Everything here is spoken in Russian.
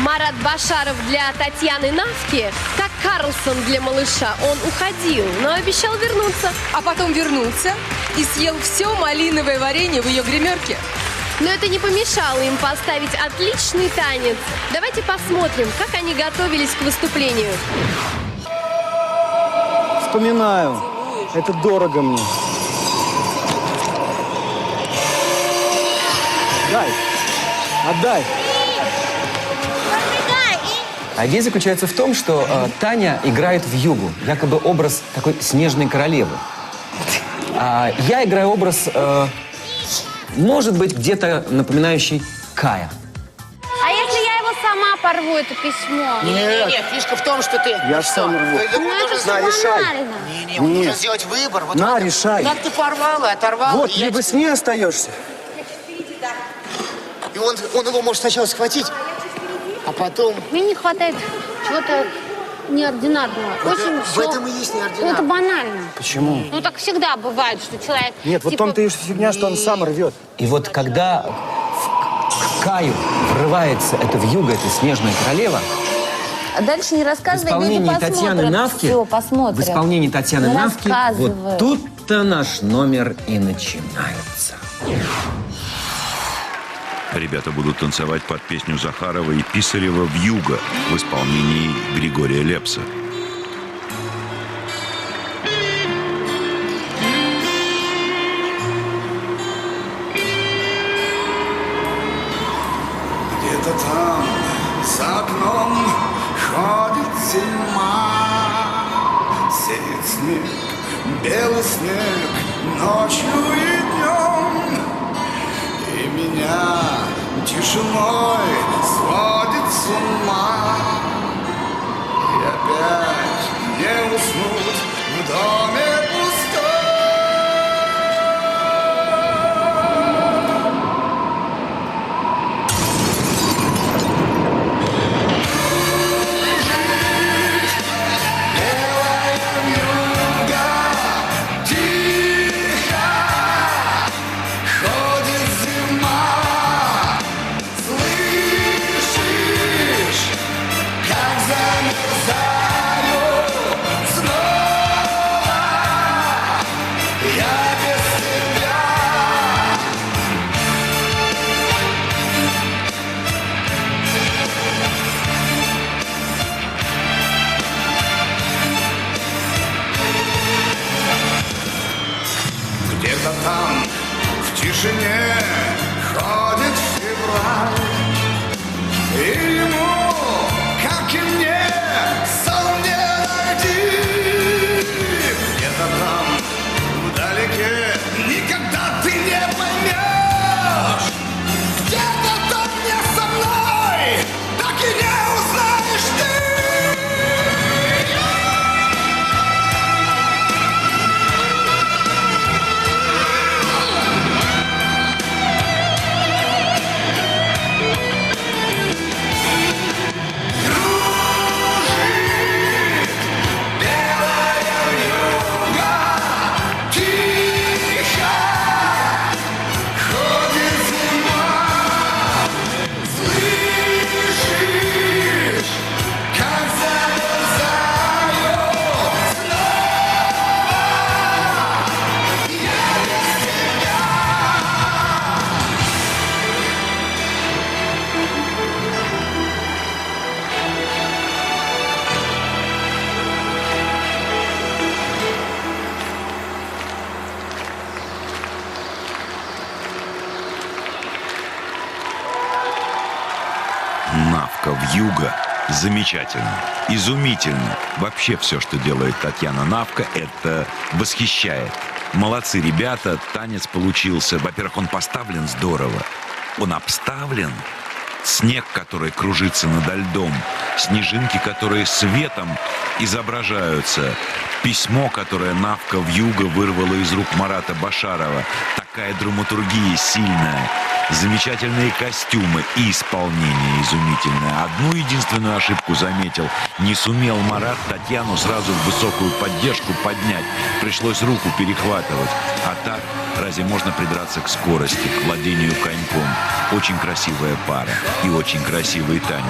Марат Башаров для Татьяны Навки, как Карлсон для малыша. Он уходил, но обещал вернуться. А потом вернулся и съел все малиновое варенье в ее гримерке. Но это не помешало им поставить отличный танец. Давайте посмотрим, как они готовились к выступлению. Вспоминаю. Это дорого мне. Дай. Отдай. Идея заключается в том, что Таня играет в Югу, якобы образ такой снежной королевы. Я играю образ, может быть, где-то напоминающий Кая. А если я его сама порву, это письмо? Нет, фишка в том, что ты... Я ж сам рву. Ну это же На, решай. банально. Не, он должен сделать выбор. Вот На, как- решай. Как ты порвала, оторвала. Вот, и я либо тебе- с ней остаешься. И он его может сначала схватить, а потом... Мне не хватает чего-то неординарного. Очень в все... этом и есть Ну, это неординарно. банально. Почему? Ну, так всегда бывает, что человек... Нет, вот в том-то и фигня, что он сам рвет. И вот когда к Каю врывается эта вьюга, эта снежная королева, А дальше не в рассказывай, исполнении люди Татьяны посмотрят. Навки, Все, посмотрят. в исполнении Татьяны Не Навки, рассказывай. вот тут-то наш номер и начинается. Ребята будут танцевать под песню Захарова и Писарева «Вьюга» в исполнении Григория Лепса. Где-то там, за окном, ходит зима. Сеет снег, белый снег, ночью и днем. И меня тишиной сводит с ума. И опять не уснуть в доме пустой. Ходит зима, слышишь, как замерзаю снова я без тебя. Где-то там, в тишине, ходит февраль. И ему, как и мне, сон не найти. Где-то там, вдалеке, никогда ты не поймешь. Где-то там не со мной, так и не узнаешь ты. Тихо ходит зима, слышишь, как замерзаю снова я без тебя. Навка, «Вьюга» замечательно, изумительно. Вообще все, что делает Татьяна Навка, это восхищает. Молодцы ребята, танец получился. Во-первых, он поставлен здорово. Он обставлен. Снег, который кружится над льдом. Снежинки, которые светом изображаются. Письмо, которое Навка «Вьюга» вырвала из рук Марата Башарова. Такая драматургия сильная. Замечательные костюмы и исполнение изумительное. Одну единственную ошибку заметил. Не сумел Марат Татьяну сразу в высокую поддержку поднять. Пришлось руку перехватывать. А так, разве можно придраться к скорости, к владению коньком? Очень красивая пара и очень красивый танец.